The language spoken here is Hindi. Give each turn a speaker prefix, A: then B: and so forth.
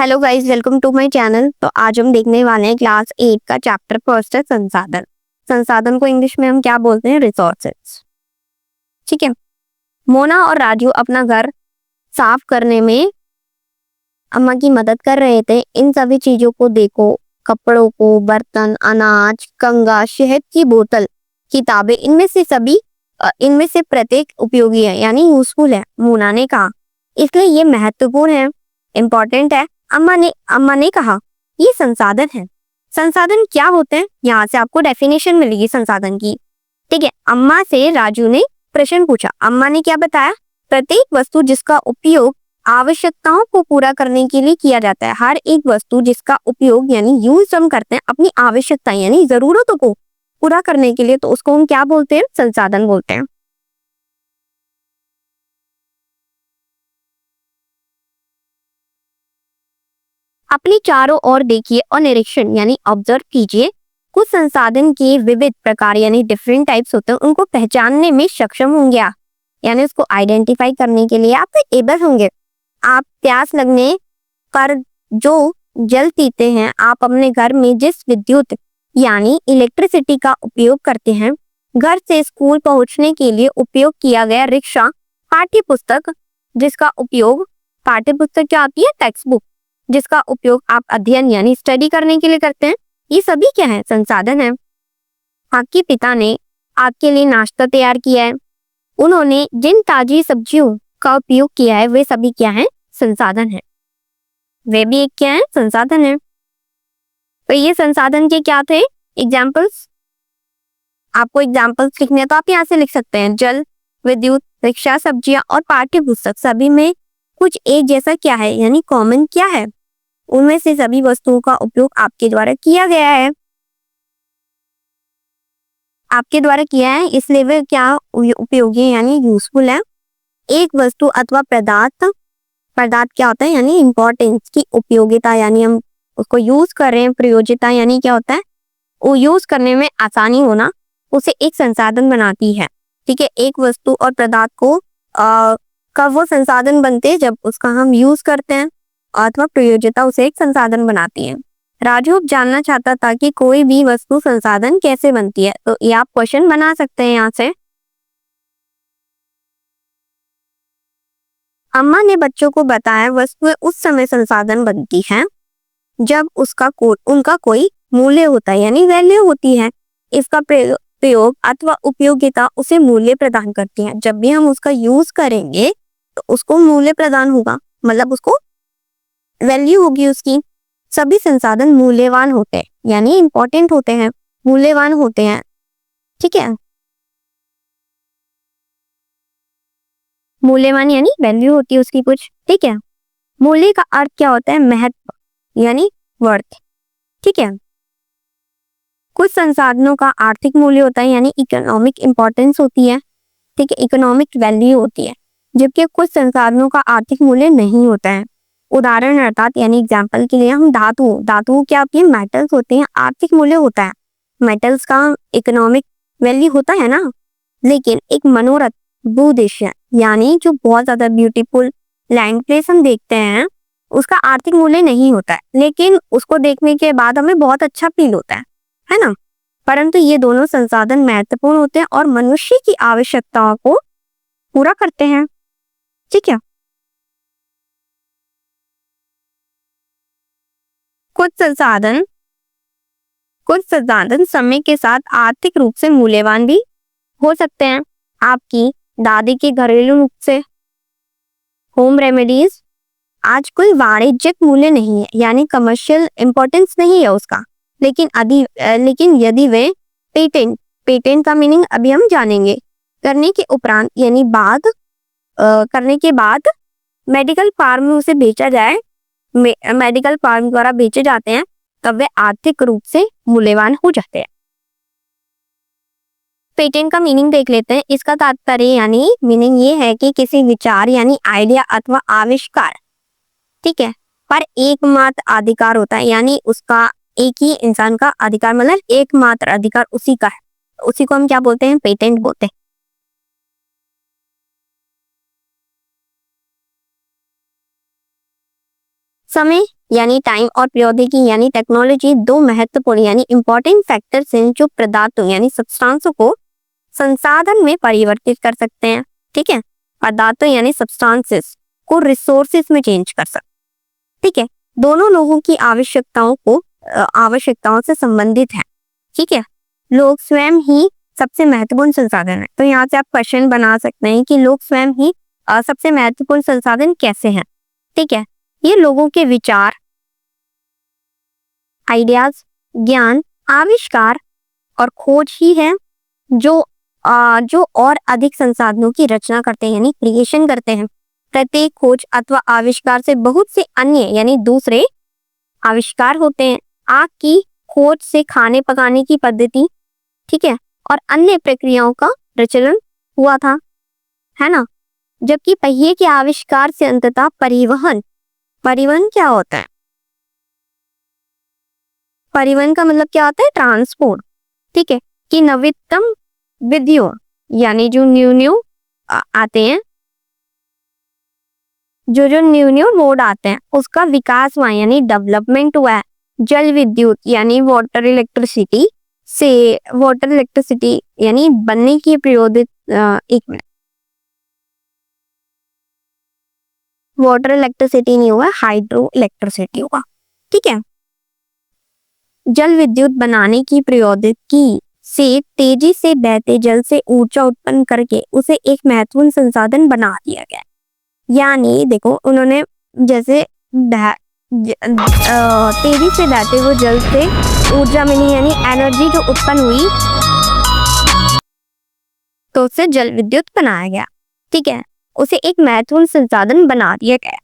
A: Hello guys, welcome to my channel. तो आज हम देखने वाले हैं क्लास 8 का चैप्टर फर्स्ट है संसाधन। संसाधन को इंग्लिश में हम क्या बोलते हैं? रिसोर्सेज। ठीक है। मोना और राजू अपना घर साफ करने में अम्मा की मदद कर रहे थे। इन सभी चीजों को देखो, कपड़ों को, बर्तन, अनाज, कंघा, शहद की बोतल, किताबें, इनमें से प्रत्येक उपयोगी है यानी यूजफुल है, मोना ने कहा। इसलिए ये महत्वपूर्ण है, इम्पोर्टेंट है। अम्मा ने कहा ये संसाधन है। संसाधन क्या होते हैं? यहाँ से आपको डेफिनेशन मिलेगी संसाधन की। ठीक है। अम्मा से राजू ने प्रश्न पूछा। अम्मा ने क्या बताया? प्रत्येक वस्तु जिसका उपयोग आवश्यकताओं को पूरा करने के लिए किया जाता है। हर एक वस्तु जिसका उपयोग यानी यूज हम करते हैं अपनी आवश्यकता यानी जरूरतों को पूरा करने के लिए, तो उसको हम क्या बोलते हैं? संसाधन बोलते हैं। अपनी चारों ओर देखिए और निरीक्षण यानी ऑब्जर्व कीजिए। कुछ संसाधन के विविध प्रकार यानी डिफरेंट टाइप्स होते हैं, उनको पहचानने में सक्षम होंगे आप, यानी उसको आइडेंटिफाई करने के लिए आप एबल होंगे। आप प्यास लगने पर जो जल पीते हैं, आप अपने घर में जिस विद्युत यानी इलेक्ट्रिसिटी का उपयोग करते हैं, घर से स्कूल पहुंचने के लिए उपयोग किया गया रिक्शा, पाठ्य पुस्तक जिसका उपयोग, पाठ्य पुस्तक क्या होती है? टेक्स्ट बुक, जिसका उपयोग आप अध्ययन यानी स्टडी करने के लिए करते हैं, ये सभी क्या है? संसाधन है। आपके पिता ने आपके लिए नाश्ता तैयार किया है, उन्होंने जिन ताजी सब्जियों का उपयोग किया है वे सभी क्या है? संसाधन है। वे भी एक क्या है? संसाधन है। तो ये संसाधन के क्या थे? एग्जाम्पल्स। आपको एग्जाम्पल्स लिखने हैं तो आप यहाँ से लिख सकते हैं। जल, विद्युत, रिक्शा, सब्जियां और पाठ्य पुस्तक, सभी में कुछ एक जैसा क्या है यानी कॉमन क्या है? उनमें से सभी वस्तुओं का उपयोग आपके द्वारा किया गया है, आपके द्वारा किया है, इसलिए वे क्या उपयोगी यानी यूजफुल है। एक वस्तु अथवा पदार्थ क्या होता है यानी इंपॉर्टेंस की उपयोगिता यानी हम उसको यूज कर रहे हैं, प्रयोज्यता यानी क्या होता है? वो यूज करने में आसानी होना उसे एक संसाधन बनाती है। ठीक है। एक वस्तु और पदार्थ को कब वो संसाधन बनते हैं? जब उसका हम यूज करते हैं, अथवा प्रयोज्यता उसे एक संसाधन बनाती है। राजू जानना चाहता था कि कोई भी वस्तु संसाधन कैसे बनती है, तो ये आप क्वेश्चन बना सकते हैं यहाँ से। अम्मा ने बच्चों को बताया वस्तुएं उस समय संसाधन बनती हैं जब उनका कोई मूल्य होता है यानी वैल्यू होती है। इसका प्रयोग अथवा उपयोगिता उसे मूल्य प्रदान करती है। जब भी हम उसका यूज करेंगे तो उसको मूल्य प्रदान होगा, मतलब उसको वैल्यू होगी उसकी। सभी संसाधन मूल्यवान होते हैं यानी इंपॉर्टेंट होते हैं, मूल्यवान होते हैं। ठीक है। मूल्यवान यानी वैल्यू होती है उसकी कुछ। ठीक है। मूल्य का अर्थ क्या होता है? महत्व यानी वर्थ। ठीक है। कुछ संसाधनों का आर्थिक मूल्य होता है यानी इकोनॉमिक इंपॉर्टेंस होती है। ठीक है, इकोनॉमिक वैल्यू होती है, जबकि कुछ संसाधनों का आर्थिक मूल्य नहीं होता है। उदाहरण अर्थात यानी एग्जाम्पल के लिए हम धातु क्या होती है? मेटल्स होते हैं, आर्थिक मूल्य होता है। मेटल्स का इकोनॉमिक वैल्यू होता है ना। लेकिन एक मनोरथ भूदृश्य यानी जो बहुत ज्यादा ब्यूटीफुल लैंड प्लेस हम देखते हैं, उसका आर्थिक मूल्य नहीं होता है, लेकिन उसको देखने के बाद हमें बहुत अच्छा फील होता है ना। परंतु ये दोनों संसाधन महत्वपूर्ण होते हैं और मनुष्य की आवश्यकताओं को पूरा करते हैं। ठीक है। कुछ संसाधन समय के साथ आर्थिक रूप से मूल्यवान भी हो सकते हैं। आपकी दादी के घरेलू नुस्खे, होम रेमेडीज, आज कोई वाणिज्यिक मूल्य नहीं है यानी कमर्शियल इंपॉर्टेंस नहीं है उसका। लेकिन यदि वे पेटेंट का मीनिंग अभी हम जानेंगे, करने के उपरांत यानी करने के बाद मेडिकल फार्म में उसे बेचा जाए, मेडिकल फार्म द्वारा बेचे जाते हैं, तब वे आर्थिक रूप से मूल्यवान हो जाते हैं। पेटेंट का मीनिंग देख लेते हैं। इसका तात्पर्य यानी मीनिंग ये है कि किसी विचार यानी आइडिया अथवा आविष्कार, ठीक है, पर एकमात्र अधिकार होता है यानी उसका एक ही इंसान का अधिकार, मतलब एकमात्र अधिकार उसी का है, उसी को हम क्या बोलते हैं? पेटेंट बोलते हैं। समय यानी टाइम और प्रौद्योगिकी यानी टेक्नोलॉजी दो महत्वपूर्ण यानी इंपॉर्टेंट फैक्टर्स हैं जो पदार्थों यानी सब्सटेंसों को संसाधन में परिवर्तित कर सकते हैं। ठीक है, पदार्थों यानी सब्सटेंसेस को रिसोर्सेस में चेंज कर सकते। ठीक है, दोनों लोगों की आवश्यकताओं से संबंधित है। ठीक है, लोग स्वयं ही सबसे महत्वपूर्ण संसाधन है। तो यहाँ से आप क्वेश्चन बना सकते हैं कि लोग स्वयं ही सबसे महत्वपूर्ण संसाधन कैसे हैं। ठीक है, ये लोगों के विचार, आइडियाज, ज्ञान, आविष्कार और खोज ही है जो और अधिक संसाधनों की रचना करते हैं यानी क्रिएशन करते हैं। प्रत्येक खोज अथवा आविष्कार से बहुत से अन्य यानी दूसरे आविष्कार होते हैं। आग की खोज से खाने पकाने की पद्धति, ठीक है, और अन्य प्रक्रियाओं का प्रचलन हुआ था, है ना। जबकि पहिए के आविष्कार से अंततः परिवहन क्या होता है? परिवहन का मतलब क्या होता है? ट्रांसपोर्ट। ठीक है, कि नवीनतम विधियों यानी जो न्यू आते हैं, जो न्यू मोड आते हैं उसका विकास हुआ यानी डेवलपमेंट हुआ है। जल विद्युत यानी वाटर इलेक्ट्रिसिटी यानी बनने की प्रयोगित वाटर इलेक्ट्रिसिटी नहीं हुआ, हाइड्रो इलेक्ट्रिसिटी हुआ। ठीक है, जल विद्युत बनाने की प्रौद्योगिकी से तेजी से बहते जल से ऊर्जा उत्पन्न करके उसे एक महत्वपूर्ण संसाधन बना दिया गया। यानी देखो, उन्होंने जैसे तेजी से बहते हुए जल से ऊर्जा मिली यानी एनर्जी जो उत्पन्न हुई तो उससे जल विद्युत बनाया गया। ठीक है, उसे एक महत्वपूर्ण संसाधन बना दिया गया।